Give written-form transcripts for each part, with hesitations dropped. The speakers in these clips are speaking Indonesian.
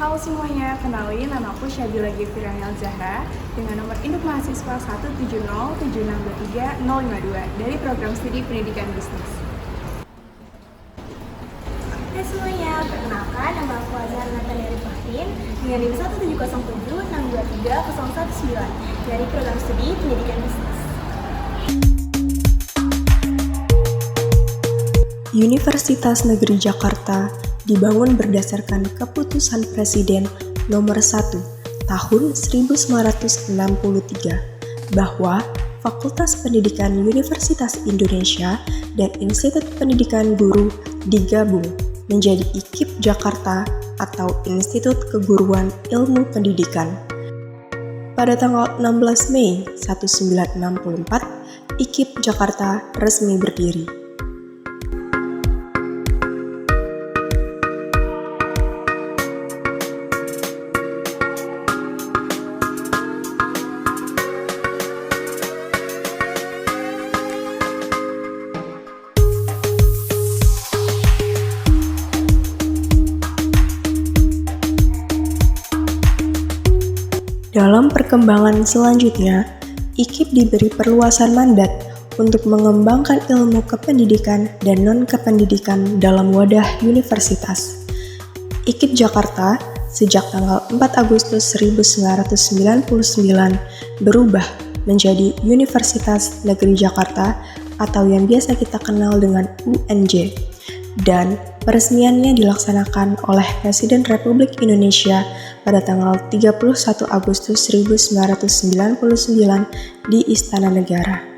Halo semuanya, kenalin nama aku Syabila Gefirianel Zahra dengan nomor induk mahasiswa 1707623 dari program studi pendidikan bisnis. Hai semuanya, perkenalkan nama aku Azhar Nataliari Fahrin dengan NIM 17076230119 dari program studi pendidikan bisnis. Universitas Negeri Jakarta dibangun berdasarkan Keputusan Presiden Nomor 1 Tahun 1963 bahwa Fakultas Pendidikan Universitas Indonesia dan Institut Pendidikan Guru digabung menjadi IKIP Jakarta atau Institut Keguruan Ilmu Pendidikan. Pada tanggal 16 Mei 1964, IKIP Jakarta resmi berdiri. Dalam perkembangan selanjutnya, IKIP diberi perluasan mandat untuk mengembangkan ilmu kependidikan dan non-kependidikan dalam wadah universitas. IKIP Jakarta sejak tanggal 4 Agustus 1999 berubah menjadi Universitas Negeri Jakarta atau yang biasa kita kenal dengan UNJ, dan peresmiannya dilaksanakan oleh Presiden Republik Indonesia pada tanggal 31 Agustus 1999 di Istana Negara.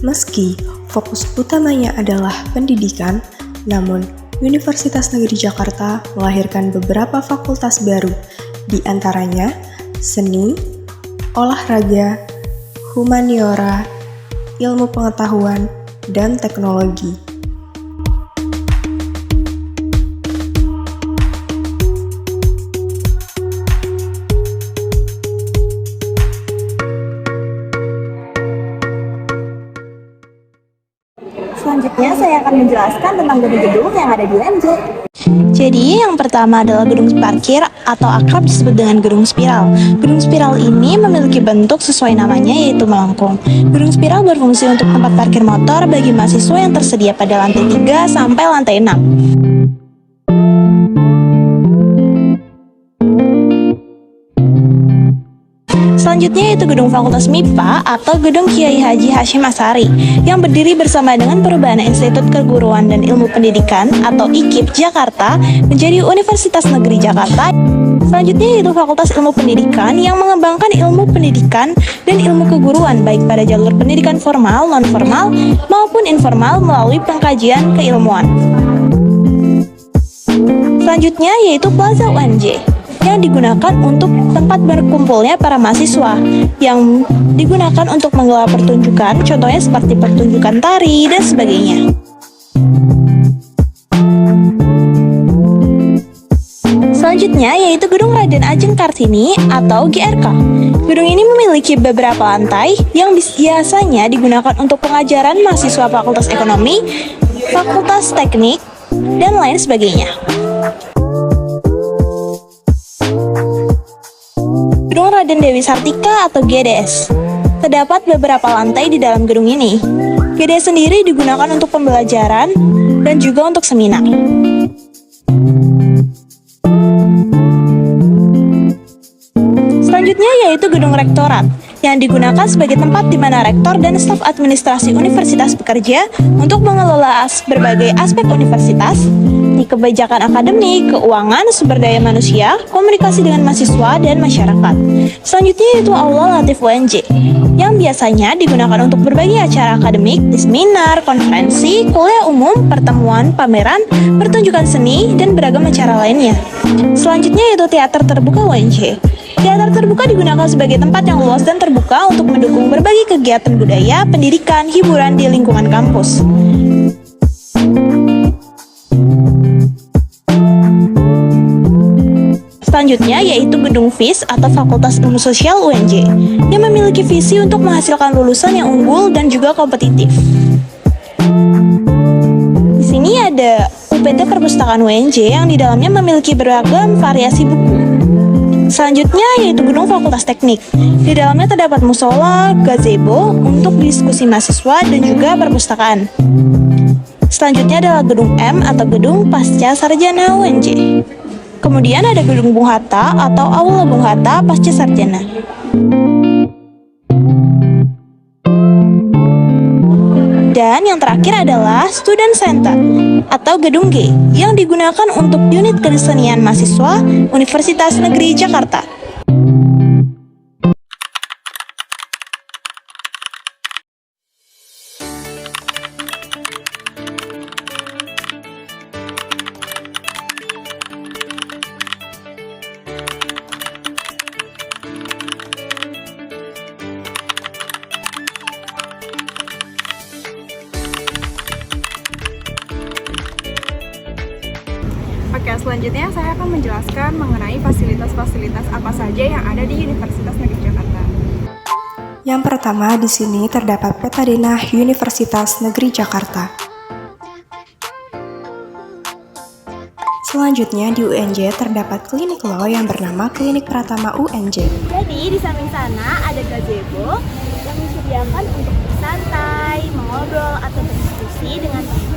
Meski fokus utamanya adalah pendidikan, namun Universitas Negeri Jakarta melahirkan beberapa fakultas baru, di antaranya seni, olahraga, humaniora, ilmu pengetahuan, dan teknologi. Selanjutnya saya akan menjelaskan tentang gedung-gedung yang ada di UNJ. Jadi yang pertama adalah gedung parkir atau akrab disebut dengan gedung spiral. Gedung spiral ini memiliki bentuk sesuai namanya yaitu melengkung. Gedung spiral berfungsi untuk tempat parkir motor bagi mahasiswa yang tersedia pada lantai 3 sampai lantai 6. Selanjutnya yaitu gedung Fakultas MIPA atau gedung Kiai Haji Hashim Asy'ari yang berdiri bersama dengan perubahan Institut Keguruan dan Ilmu Pendidikan atau IKIP Jakarta menjadi Universitas Negeri Jakarta. Selanjutnya yaitu Fakultas Ilmu Pendidikan yang mengembangkan ilmu pendidikan dan ilmu keguruan baik pada jalur pendidikan formal, non-formal maupun informal melalui pengkajian keilmuan. Selanjutnya yaitu Plaza UNJ yang digunakan untuk tempat berkumpulnya para mahasiswa, yang digunakan untuk menggelar pertunjukan, contohnya seperti pertunjukan tari dan sebagainya. Selanjutnya yaitu Gedung Raden Ajeng Kartini atau GRK. Gedung ini memiliki beberapa lantai yang biasanya digunakan untuk pengajaran mahasiswa Fakultas Ekonomi, Fakultas Teknik, dan lain sebagainya. Gedung Raden Dewi Sartika atau GDS. Terdapat beberapa lantai di dalam gedung ini. GDS sendiri digunakan untuk pembelajaran dan juga untuk seminar. Selanjutnya yaitu Gedung Rektorat yang digunakan sebagai tempat di mana rektor dan staf administrasi universitas bekerja untuk mengelola berbagai aspek universitas, di kebijakan akademik, keuangan, sumber daya manusia, komunikasi dengan mahasiswa dan masyarakat. Selanjutnya yaitu Aula Latif UNJ yang biasanya digunakan untuk berbagai acara akademik, seminar, konferensi, kuliah umum, pertemuan, pameran, pertunjukan seni, dan beragam acara lainnya. Selanjutnya yaitu Teater Terbuka UNJ. Teater terbuka digunakan sebagai tempat yang luas dan terbuka untuk mendukung berbagai kegiatan budaya, pendidikan, hiburan di lingkungan kampus. Selanjutnya yaitu Gedung FIS atau Fakultas Ilmu Sosial UNJ yang memiliki visi untuk menghasilkan lulusan yang unggul dan juga kompetitif. Di sini ada UPT Perpustakaan UNJ yang di dalamnya memiliki beragam variasi buku. Selanjutnya yaitu Gedung Fakultas Teknik. Di dalamnya terdapat musola, gazebo untuk diskusi mahasiswa dan juga perpustakaan. Selanjutnya adalah Gedung M atau Gedung Pasca Sarjana UNJ. Kemudian ada Gedung Bung Hatta atau Aula Bung Hatta Pasca Sarjana. Dan yang terakhir adalah Student Center atau Gedung G yang digunakan untuk unit kesenian mahasiswa Universitas Negeri Jakarta. Oke, selanjutnya saya akan menjelaskan mengenai fasilitas-fasilitas apa saja yang ada di Universitas Negeri Jakarta. Yang pertama di sini terdapat peta denah Universitas Negeri Jakarta. Selanjutnya di UNJ terdapat klinik law yang bernama Klinik Pratama UNJ. Jadi di samping sana ada gazebo yang disediakan untuk bersantai, mengobrol atau berdiskusi dengan teman.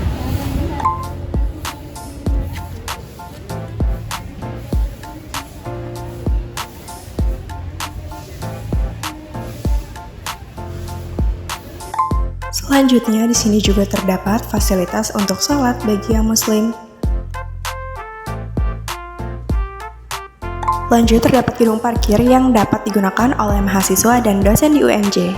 Selanjutnya di sini juga terdapat fasilitas untuk sholat bagi yang muslim. Lanjut terdapat gedung parkir yang dapat digunakan oleh mahasiswa dan dosen di UNJ.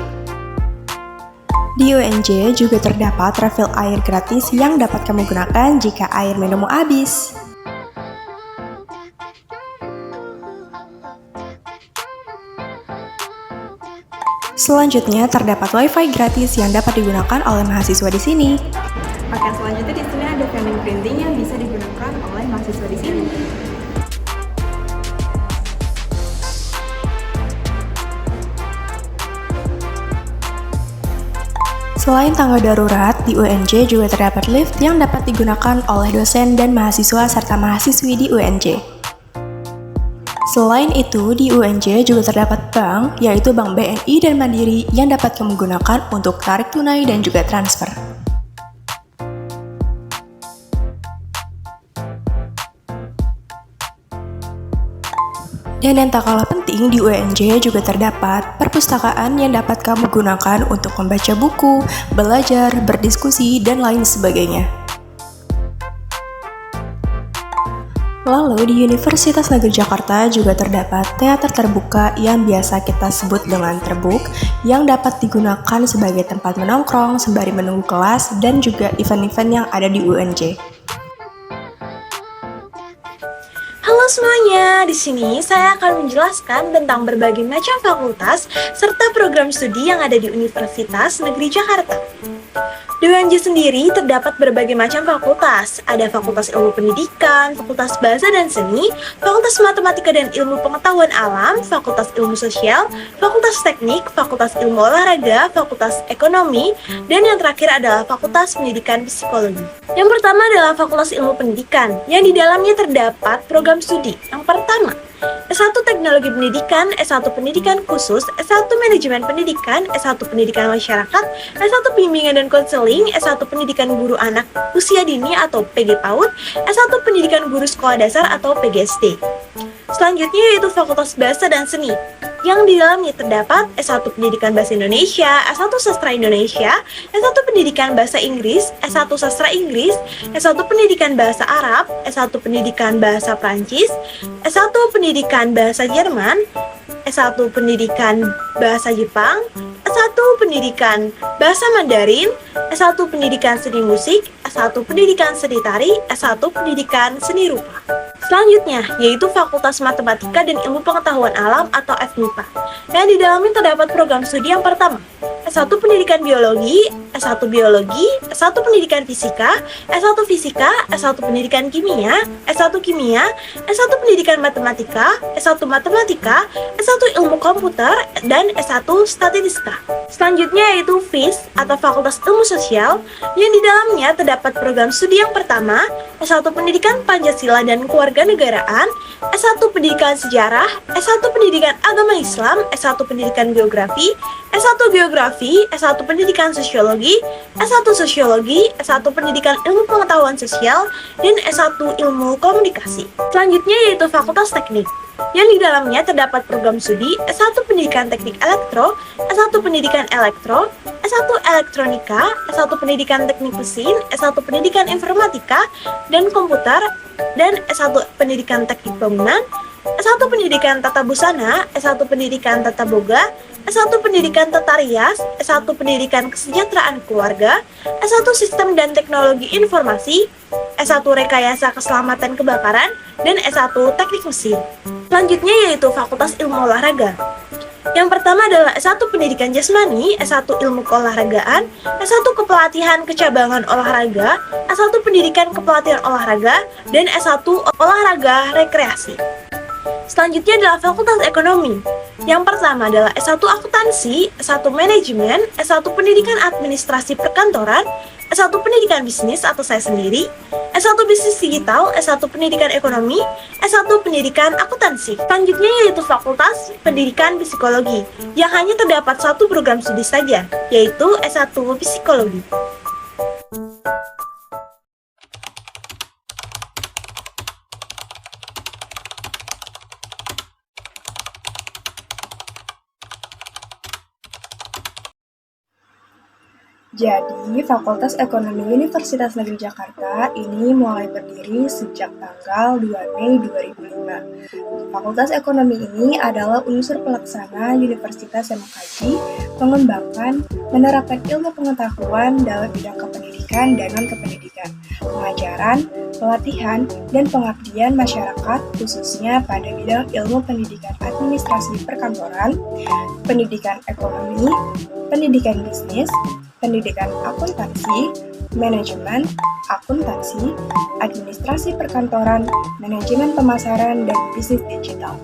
Di UNJ juga terdapat refill air gratis yang dapat kamu gunakan jika air minummu habis. Selanjutnya terdapat wifi gratis yang dapat digunakan oleh mahasiswa di sini. Oke, selanjutnya di sini ada vending printing yang bisa digunakan oleh mahasiswa di sini. Selain tangga darurat, di UNJ juga terdapat lift yang dapat digunakan oleh dosen dan mahasiswa serta mahasiswi di UNJ. Selain itu, di UNJ juga terdapat bank, yaitu Bank BNI dan Mandiri yang dapat kamu gunakan untuk tarik tunai dan juga transfer. Dan yang tak kalah penting, di UNJ juga terdapat perpustakaan yang dapat kamu gunakan untuk membaca buku, belajar, berdiskusi, dan lain sebagainya. Lalu di Universitas Negeri Jakarta juga terdapat teater terbuka yang biasa kita sebut dengan terbuk yang dapat digunakan sebagai tempat menongkrong sembari menunggu kelas dan juga event-event yang ada di UNJ. Halo semuanya, di sini saya akan menjelaskan tentang berbagai macam fakultas serta program studi yang ada di Universitas Negeri Jakarta. Di UNJ sendiri terdapat berbagai macam fakultas. Ada Fakultas Ilmu Pendidikan, Fakultas Bahasa dan Seni, Fakultas Matematika dan Ilmu Pengetahuan Alam, Fakultas Ilmu Sosial, Fakultas Teknik, Fakultas Ilmu Olahraga, Fakultas Ekonomi, dan yang terakhir adalah Fakultas Pendidikan Psikologi. Yang pertama adalah Fakultas Ilmu Pendidikan, yang di dalamnya terdapat program studi. Yang pertama, S1 Teknologi Pendidikan, S1 Pendidikan Khusus, S1 Manajemen Pendidikan, S1 Pendidikan Masyarakat, S1 Bimbingan dan Konseling, S1 Pendidikan Guru Anak Usia Dini atau PG PAUD, S1 Pendidikan Guru Sekolah Dasar atau PGSD. Selanjutnya yaitu Fakultas Bahasa dan Seni, yang di dalamnya terdapat S1 Pendidikan Bahasa Indonesia, S1 Sastra Indonesia, S1 Pendidikan Bahasa Inggris, S1 Sastra Inggris, S1 Pendidikan Bahasa Arab, S1 Pendidikan Bahasa Prancis, S1 Pendidikan Bahasa Jerman, S1 Pendidikan Bahasa Jepang, S1 Pendidikan Bahasa Mandarin, S1 Pendidikan Seni Musik, S1 Pendidikan Seni Tari, S1 Pendidikan Seni Rupa. Selanjutnya, yaitu Fakultas Matematika dan Ilmu Pengetahuan Alam atau FMIPA. Dan di dalamnya terdapat program studi yang pertama, S1 Pendidikan Biologi, S1 Biologi, S1 Pendidikan Fisika, S1 Fisika, S1 Pendidikan Kimia, S1 Kimia, S1 Pendidikan Matematika, S1 Matematika, S1 Ilmu Komputer, dan S1 Statistika. Selanjutnya yaitu FIS atau Fakultas Ilmu Sosial, yang di dalamnya terdapat program studi yang pertama, S1 Pendidikan Pancasila dan Kewarganegaraan, S1 Pendidikan Sejarah, S1 Pendidikan Agama Islam, S1 Pendidikan Geografi, S1 Geografi, S1 Pendidikan Sosiologi, S1 Sosiologi, S1 Pendidikan Ilmu Pengetahuan Sosial, dan S1 Ilmu Komunikasi. Selanjutnya yaitu Fakultas Teknik, yang di dalamnya terdapat program studi S1 Pendidikan Teknik Elektro, S1 Pendidikan Elektro, S1 Elektronika, S1 Pendidikan Teknik Mesin, S1 Pendidikan Informatika dan Komputer, dan S1 Pendidikan Teknik Bangunan, S1 Pendidikan Tata Busana, S1 Pendidikan Tata Boga, S1 Pendidikan Tata Rias, S1 Pendidikan Kesejahteraan Keluarga, S1 Sistem dan Teknologi Informasi, S1 Rekayasa Keselamatan Kebakaran, dan S1 Teknik Mesin. Selanjutnya yaitu Fakultas Ilmu Olahraga. Yang pertama adalah S1 Pendidikan Jasmani, S1 Ilmu Keolahragaan, S1 Kepelatihan Kecabangan Olahraga, S1 Pendidikan Kepelatihan Olahraga, dan S1 Olahraga Rekreasi. Selanjutnya adalah Fakultas Ekonomi. Yang pertama adalah S1 Akuntansi, S1 Manajemen, S1 Pendidikan Administrasi Perkantoran, S1 Pendidikan Bisnis atau saya sendiri, S1 Bisnis Digital, S1 Pendidikan Ekonomi, S1 Pendidikan Akuntansi. Selanjutnya yaitu Fakultas Pendidikan Psikologi, yang hanya terdapat satu program studi saja, yaitu S1 Psikologi. Jadi, Fakultas Ekonomi Universitas Negeri Jakarta ini mulai berdiri sejak tanggal 2 Mei 2005. Fakultas Ekonomi ini adalah unsur pelaksana universitas yang mengkaji, mengembangkan, menerapkan ilmu pengetahuan dalam bidang kependidikan dan non-kependidikan, pengajaran, pelatihan, dan pengabdian masyarakat khususnya pada bidang ilmu pendidikan administrasi perkantoran, pendidikan ekonomi, pendidikan bisnis, pendidikan akuntansi, manajemen, akuntansi, administrasi perkantoran, manajemen pemasaran, dan bisnis digital.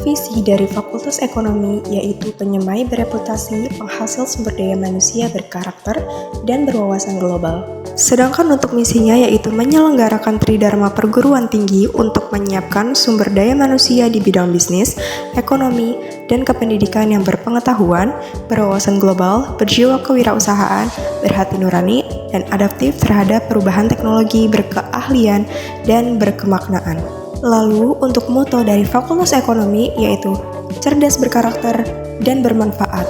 Visi dari Fakultas Ekonomi yaitu penyemai bereputasi, penghasil sumber daya manusia berkarakter, dan berwawasan global. Sedangkan untuk misinya yaitu menyelenggarakan tridharma perguruan tinggi untuk menyiapkan sumber daya manusia di bidang bisnis, ekonomi, dan kependidikan yang berpengetahuan, berwawasan global, berjiwa kewirausahaan, berhati nurani, dan adaptif terhadap perubahan teknologi, berkeahlian, dan berkemaknaan. Lalu, untuk moto dari Fakultas Ekonomi yaitu cerdas berkarakter dan bermanfaat.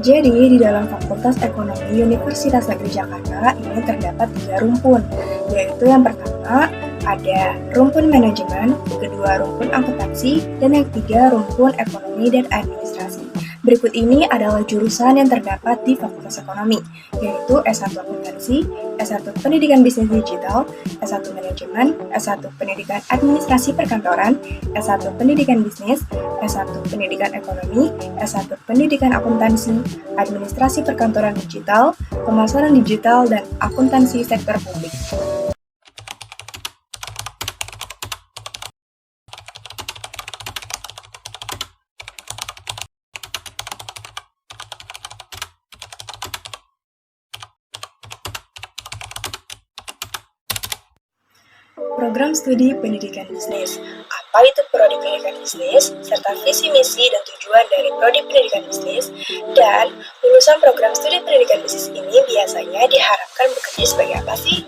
Jadi, di dalam Fakultas Ekonomi Universitas Negeri Jakarta ini terdapat 3 rumpun, yaitu yang pertama ada rumpun manajemen, kedua rumpun akuntansi, dan yang ketiga rumpun ekonomi dan administrasi. Berikut ini adalah jurusan yang terdapat di Fakultas Ekonomi, yaitu S1 Akuntansi, S1 Pendidikan Bisnis Digital, S1 Manajemen, S1 Pendidikan Administrasi Perkantoran, S1 Pendidikan Bisnis, S1 Pendidikan Ekonomi, S1 Pendidikan Akuntansi, Administrasi Perkantoran Digital, Pemasaran Digital, dan Akuntansi Sektor Publik. Program Studi Pendidikan Bisnis. Apa itu Prodi Pendidikan Bisnis, serta visi misi dan tujuan dari Prodi Pendidikan Bisnis, dan lulusan program studi pendidikan bisnis ini biasanya diharapkan bekerja sebagai apa sih?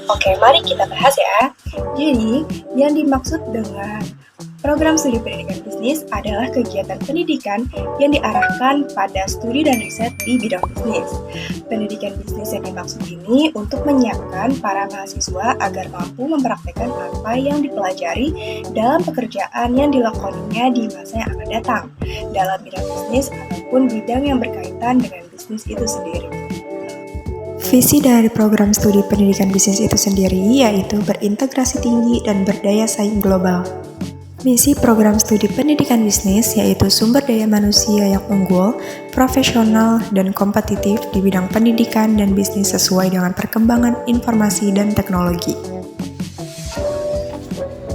Oke, mari kita bahas ya. Jadi, yang dimaksud dengan program studi pendidikan bisnis adalah kegiatan pendidikan yang diarahkan pada studi dan riset di bidang bisnis. Pendidikan bisnis yang dimaksud ini untuk menyiapkan para mahasiswa agar mampu mempraktekkan apa yang dipelajari dalam pekerjaan yang dilakoninya di masa yang akan datang, dalam bidang bisnis ataupun bidang yang berkaitan dengan bisnis itu sendiri. Visi dari program studi pendidikan bisnis itu sendiri yaitu berintegrasi tinggi dan berdaya saing global. Misi program studi pendidikan bisnis yaitu sumber daya manusia yang unggul, profesional, dan kompetitif di bidang pendidikan dan bisnis sesuai dengan perkembangan informasi dan teknologi.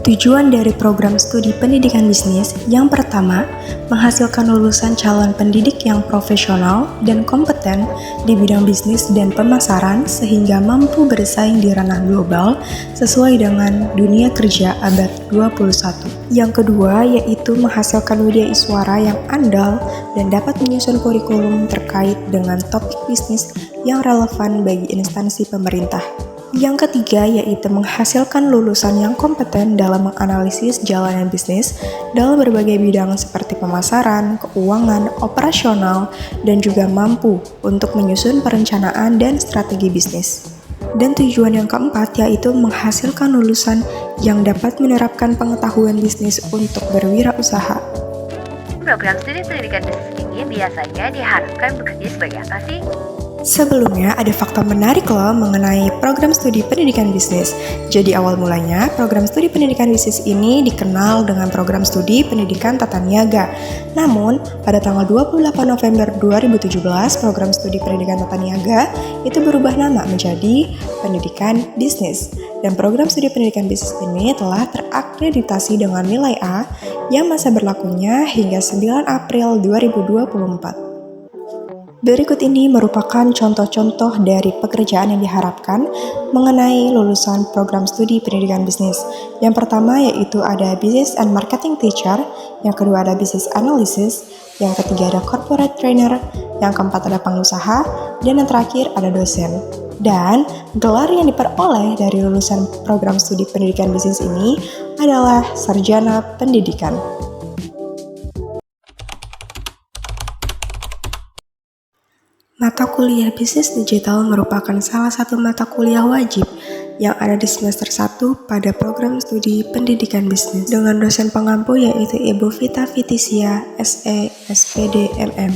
Tujuan dari program studi pendidikan bisnis yang pertama, menghasilkan lulusan calon pendidik yang profesional dan kompeten di bidang bisnis dan pemasaran sehingga mampu bersaing di ranah global sesuai dengan dunia kerja abad 21. Yang kedua, yaitu menghasilkan wideiswara yang andal dan dapat menyusun kurikulum terkait dengan topik bisnis yang relevan bagi instansi pemerintah. Yang ketiga, yaitu menghasilkan lulusan yang kompeten dalam menganalisis jalanan bisnis dalam berbagai bidang seperti pemasaran, keuangan, operasional, dan juga mampu untuk menyusun perencanaan dan strategi bisnis. Dan tujuan yang keempat, yaitu menghasilkan lulusan yang dapat menerapkan pengetahuan bisnis untuk berwirausaha. Program studi pendidikan bisnis ini biasanya diharapkan bekerja sebagai apa sih? Sebelumnya, ada fakta menarik loh mengenai program studi pendidikan bisnis. Jadi awal mulanya, program studi pendidikan bisnis ini dikenal dengan program studi pendidikan tata niaga. Namun, pada tanggal 28 November 2017, program studi pendidikan tata niaga itu berubah nama menjadi pendidikan bisnis. Dan program studi pendidikan bisnis ini telah terakreditasi dengan nilai A yang masa berlakunya hingga 9 April 2024. Berikut ini merupakan contoh-contoh dari pekerjaan yang diharapkan mengenai lulusan program studi pendidikan bisnis. Yang pertama yaitu ada Business and Marketing Teacher, yang kedua ada Business Analysis, yang ketiga ada Corporate Trainer, yang keempat ada pengusaha, dan yang terakhir ada dosen. Dan gelar yang diperoleh dari lulusan program studi pendidikan bisnis ini adalah Sarjana Pendidikan. Mata kuliah bisnis digital merupakan salah satu mata kuliah wajib yang ada di semester 1 pada program studi pendidikan bisnis dengan dosen pengampu yaitu Ibu Vita Fitisia, SE, SPD, MM.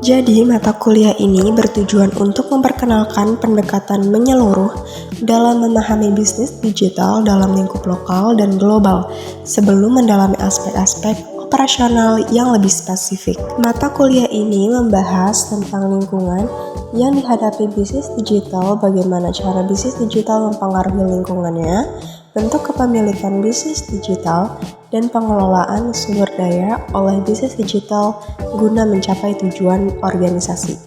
Jadi, mata kuliah ini bertujuan untuk memperkenalkan pendekatan menyeluruh dalam memahami bisnis digital dalam lingkup lokal dan global sebelum mendalami aspek-aspek operasional yang lebih spesifik. Mata kuliah ini membahas tentang lingkungan yang dihadapi bisnis digital, bagaimana cara bisnis digital mempengaruhi lingkungannya, bentuk kepemilikan bisnis digital, dan pengelolaan sumber daya oleh bisnis digital guna mencapai tujuan organisasi.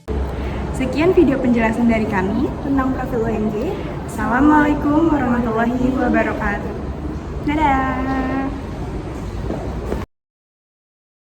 Sekian video penjelasan dari kami tentang profil UNJ. Assalamualaikum warahmatullahi wabarakatuh. Dadah!